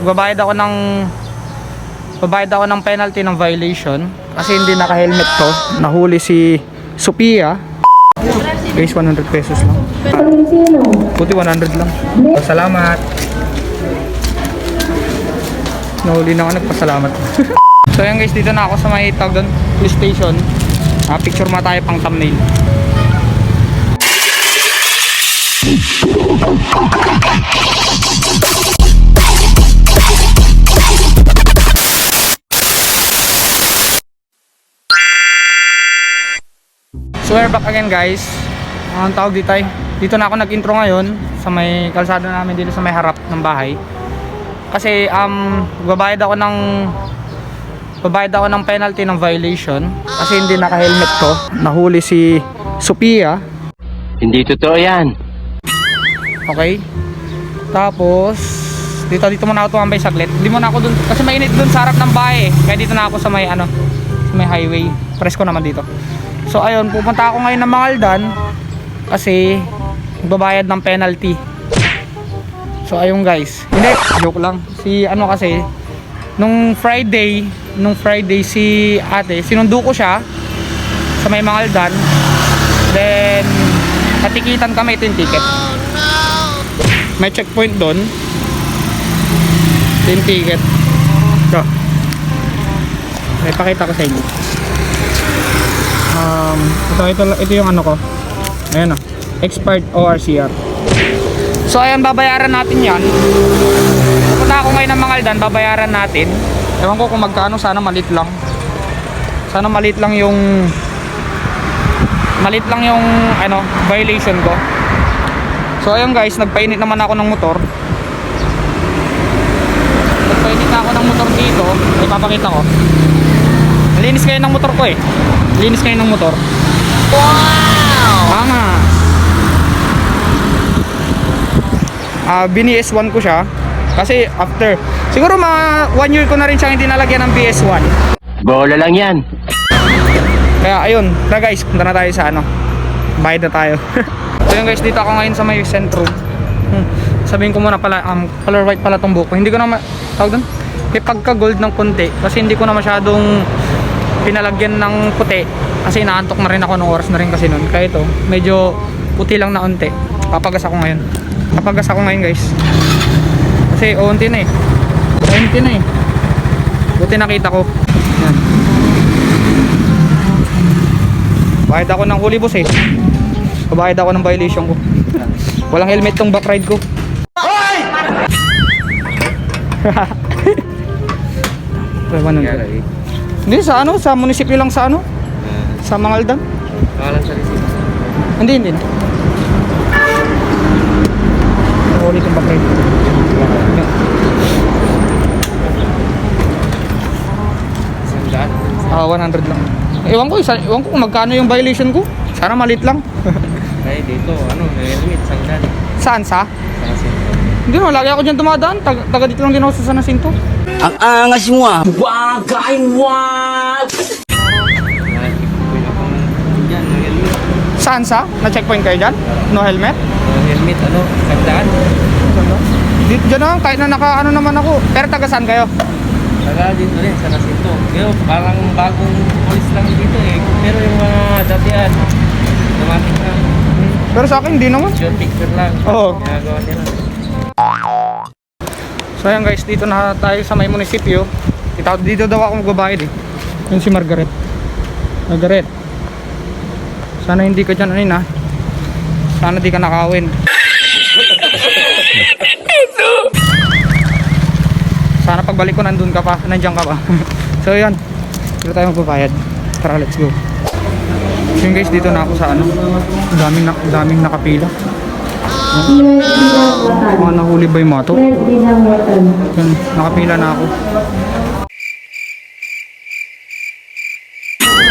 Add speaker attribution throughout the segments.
Speaker 1: babayad ako ng penalty ng violation kasi hindi naka-helmet to. Nahuli si Sophia. Guys, 100 pesos lang. Puti 100 lang. Salamat. Nahuli na ako, nagpasalamat. So yan guys, dito na ako sa may tawag doon, police station. Picture mo tayo pang thumbnail. So we're back again guys. Ang tawag dito ay, dito na ako nag-intro ngayon sa may kalsada namin dito sa may harap ng bahay. Kasi babayad ako ng penalty ng violation kasi hindi naka-helmet to. Nahuli si Sophia.
Speaker 2: Hindi totoo yan.
Speaker 1: Okay. Tapos dito muna ako tumambay saglit. Hindi muna ako dun kasi mainit dun sa harap ng bahay. Kaya dito na ako sa may sa may highway. Presko naman dito. So ayun, pupunta ako ngayon ng Mangaldan kasi magbabayad ng penalty. So ayun guys. Hindi, joke lang. Si kasi nung Friday si ate, sinundo ko siya sa may Mangaldan. Then natikitan kami, ito yung ticket. May checkpoint doon. Ito yung ticket. So, may pakita ko sa inyo. Ito yung ko. Ayan expired ORCR. So ayan, babayaran natin yan. Pupunta ako ngayon ng Mangaldan, babayaran natin. Ewan ko kung magkano, sana malit lang. Sana malit lang yung violation ko. So ayun guys, nagpainit naman ako ng motor. Nagpainit na ako ng motor dito. Ipapakita ko. Linis kayo ng motor ko eh. Linis kayo ng motor. Wow! Tama. BS1 ko siya. Kasi after siguro mga 1 year ko na rin siyang hindi nalagyan ng BS1.
Speaker 2: Bola lang yan.
Speaker 1: Kaya ayun, tara guys, punta na tayo sa bayad na tayo. So yun guys, dito ako ngayon sa may sentro. Sabihin ko muna pala, color white pala tong buhok ko. Hindi ko na tawag doon, may pagka gold ng konti kasi hindi ko na masyadong pinalagyan ng puti kasi inaantok na rin ako nung oras na rin kasi nun. Kaya ito, medyo puti lang na unti. Papagas ako ngayon guys kasi unti na eh. Buti nakita ko. Yan. Bayad ako ng huli boss eh. Bayad ako ng violation ko. Walang helmet tong back ride ko. Hoy! Hindi sa munisipyo lang sa sa Mangaldan.
Speaker 2: Pangalan sa receipt.
Speaker 1: Hindi na. Huli tong back ride ko. 100 lang. Ewan ko kung magkano yung violation ko. Sana malit lang.
Speaker 2: Ay, dito, helmet, sangdan.
Speaker 1: Saan sa?
Speaker 2: Sanasinto.
Speaker 1: Hindi mo, lagi ako dyan dumadaan. Taga dito lang din ako sa Sanasinto.
Speaker 3: Ang angas mo ah! Wagay wag!
Speaker 1: Saan sa? Na-checkpoint kayo dyan? No helmet?
Speaker 2: Helmet, sangdan.
Speaker 1: Dito dyan lang, kahit na naman ako. Pero taga saan kayo?
Speaker 2: Taga dito rin, Sanasinto. Pero parang bagong polis lang dito eh. Pero yung mga datihan, automatic na.
Speaker 1: Pero sa akin, hindi naman.
Speaker 2: Picture picture lang.
Speaker 1: Oo.
Speaker 2: Ginagawa nila.
Speaker 1: So ayan guys, dito na tayo sa may munisipyo. Dito daw ako magbabayad eh. Yun si Margaret. Sana hindi ka dyan sana di ka nakawin. Sana pagbalik ko nandiyan ka pa. So yun, dito tayo magbabayad. Tara, let's go. So yun guys, dito na ako sa daming nakapila. Mga nahuli ba yung mato? Yun, nakapila na ako.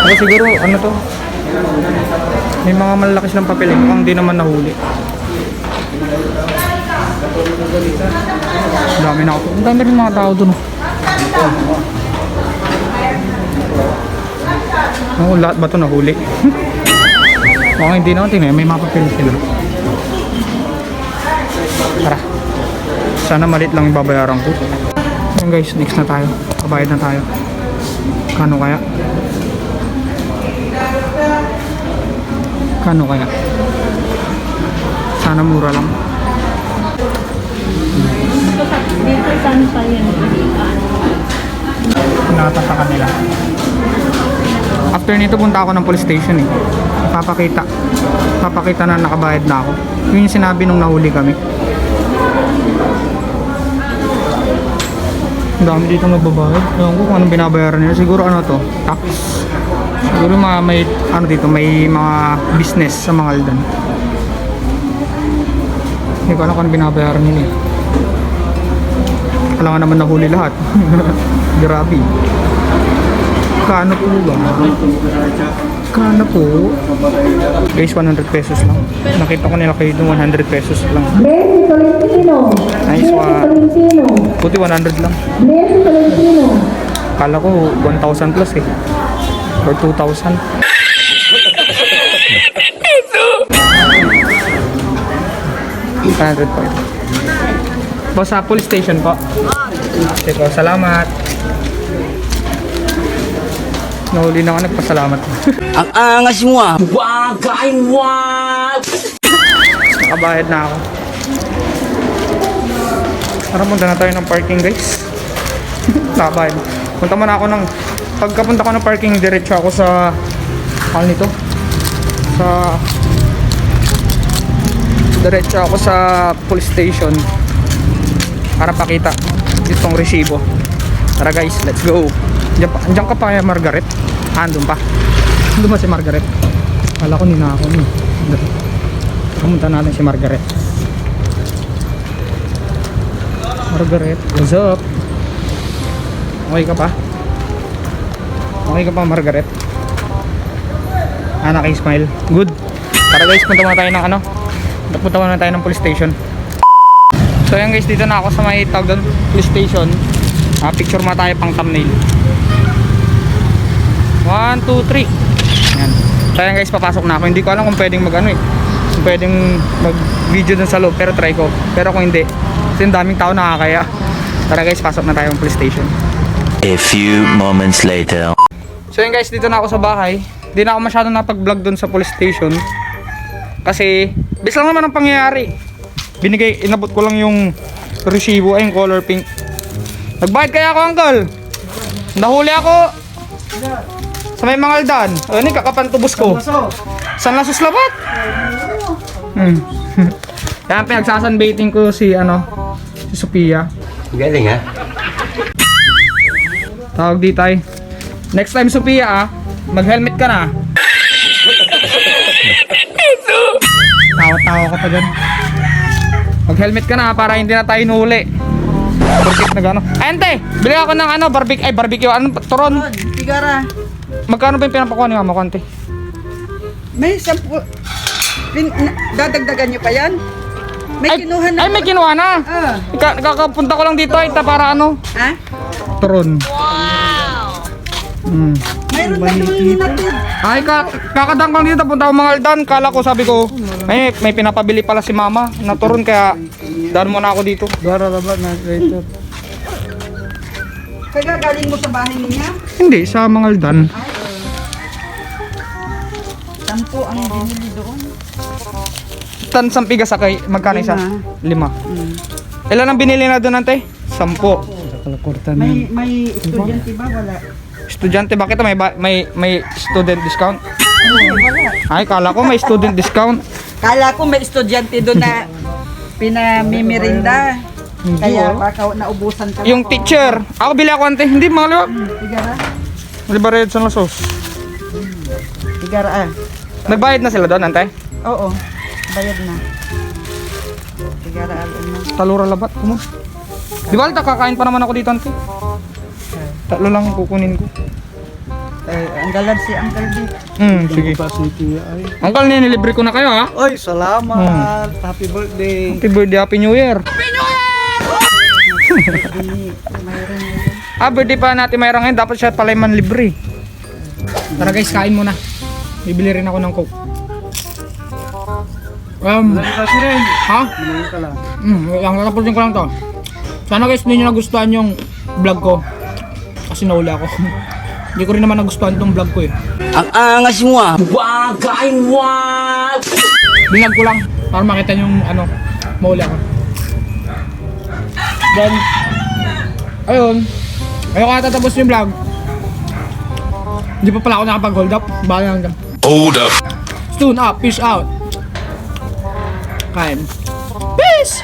Speaker 1: Ay siguro, to? May mga malalaki silang papel, mukhang di naman nahuli. Dami na ako. Ang dami rin mga tao dun. Lahat ba ito nahuli? Mukhang hindi naman, tingnan, may mga papel sila. Tara. Sana malit lang yung babayaran ko. Ayan guys, next na tayo. Kabayad na tayo. Kano kaya? Kano kaya? Sana mura lang.
Speaker 4: Dito saan pa yan?
Speaker 1: Nata sa kanila. After nito punta ako ng police station eh. Papakita na nakabayad na ako. Yun yung sinabi nung nahuli kami. Ang dami dito nagbabayad. Ewan ko kung anong binabayaran nila. Siguro ano to? Tax. Siguro may ano dito, may mga business sa Mangaldan. Hindi ko alam kung anong binabayaran nila eh. Kailangan naman nahuli lahat. Grabe. Kano po ba? Kano po? Guys, 100 pesos lang. Nakita ko nila kayo doon, 100 pesos lang.
Speaker 4: Blessing Tolentino.
Speaker 1: Nice one.
Speaker 4: Tolentino.
Speaker 1: Buti 100 lang.
Speaker 4: Blessing Tolentino.
Speaker 1: Kala ko 1,000 plus eh. Or 2,000. $100 po ito. Boss, sa police station po. Okay po, salamat. Nahuli na ako, nagpasalamat.
Speaker 3: Ang angas mo ah. Wagay wag!
Speaker 1: Nakabayad na ako. Tara, punta na tayo ng parking guys. Nakabayad. Punta muna ako ng... Pagkapunta ko ng parking, diretso ako sa... Ano nito? Diretso ako sa police station para pakita itong resibo. Tara guys, let's go. Andiyan ka pa, Margaret? Andun pa. Andun ba si Margaret? Kala ko nina ako. Pumunta natin si Margaret. Margaret, what's up? Okay ka pa? Okay ka pa, Margaret? Naki-smile. Good. Tara guys, punta muna tayo ng ano? Punta muna tayo ng police station. So yan guys, dito na ako sa may tawag doon, police station. Picture muna tayo pang thumbnail. 1, 2, 3. Yan. So yan guys, papasok na ako. Hindi ko alam kung pwedeng mag ano eh. Kung pwedeng mag video dun sa loob, pero try ko. Pero kung hindi, kasi ang daming tao nakakaya. Tara guys, pasok na tayo ng police station.
Speaker 5: A few moments later.
Speaker 1: So yun guys, dito na ako sa bahay. Hindi na ako masyadong napag-vlog dun sa police station. Kasi, bis lang naman ang pangyayari. Inabot ko lang yung resibo, ay yung color pink. Nagbayad kaya ako, uncle? Nahuli ako sa may Mangaldan. Ano yung kakapantubos ko? San Lasos Labat? Kaya pinagsasunbaiting ko si Sophia.
Speaker 2: Galing ha?
Speaker 1: Tawag dito ay. Next time Sophia mag-helmet ka na. Tawa-tawa ka pa dyan. Mag-helmet ka na para hindi na tayo nuli. Perfect na gano'n. Ante, bili ako ng barbecue, turon.
Speaker 6: Tigara.
Speaker 1: Magkano ba yung pinapakuha ni mama ko, ante?
Speaker 6: May 10. Dadagdagan niyo pa yan? May kinuha na.
Speaker 1: Ay, may kinuha na.
Speaker 6: Ah.
Speaker 1: Kakapunta ko lang dito ay para
Speaker 6: Ha?
Speaker 1: turon.
Speaker 6: Mayroon na doon natin.
Speaker 1: Ay, kakadang ko dito, punta ako Mangaldan. Kala ko, sabi ko, may pinapabili pala si mama na turon, kaya daan muna ako dito.
Speaker 6: Kaya galing mo sa bahay niya?
Speaker 1: Hindi, sa Mangaldan.
Speaker 6: 10 ang binili doon.
Speaker 1: Tansang pigas sakay, magkano isa? 5. Ilan ang binili na doon, ante? 10.
Speaker 6: May estudyante ba? Wala.
Speaker 1: Estudyante, bakit may student discount?
Speaker 6: Wala.
Speaker 1: Ay, kala ko may student discount.
Speaker 6: Kala ko may estudyante doon na pinamimirinda. Kaya baka naubusan ka.
Speaker 1: Yung teacher, ako bili ako, ante. Hindi, mahal.
Speaker 6: Tigara.
Speaker 1: Libared sa Lasos.
Speaker 6: Tigara
Speaker 1: Nagbayad na sila doon, ante?
Speaker 6: Oo. Bayad na. Tigara na.
Speaker 1: Talura labat, kumo. Di ba, kakain pa naman ako dito, ante? 3 lang kukunin ko.
Speaker 6: Ang galad si Uncle D.
Speaker 1: Sige. Uncle, nilibre ko na kayo, ha?
Speaker 7: Oy, salamat. Happy birthday.
Speaker 1: Happy birthday, Happy New Year. Birthday pa natin Mayra ngayon. Dapat siya pala man libre. Tara guys, kain muna. Bibili rin ako ng Coke.
Speaker 7: Kasi rin.
Speaker 1: Ha?
Speaker 7: Kumain ka lang.
Speaker 1: Lang, tatapusin ko lang to. Sana guys, hindi nyo nagustuhan yung vlog ko. Kasi naula ako. Hindi ko rin naman nagustuhan tong vlog ko eh.
Speaker 3: Ang angas mo ah. Wagay wag!
Speaker 1: Binag ko lang para makita yung ano, mauli ako. Then, ayun. Ayun ko natatapos yung vlog. Hindi pa pala ako nakapag-hold up. Baka hanggang.
Speaker 5: Hold up.
Speaker 1: Tune up. Peace out. Kain. Peace!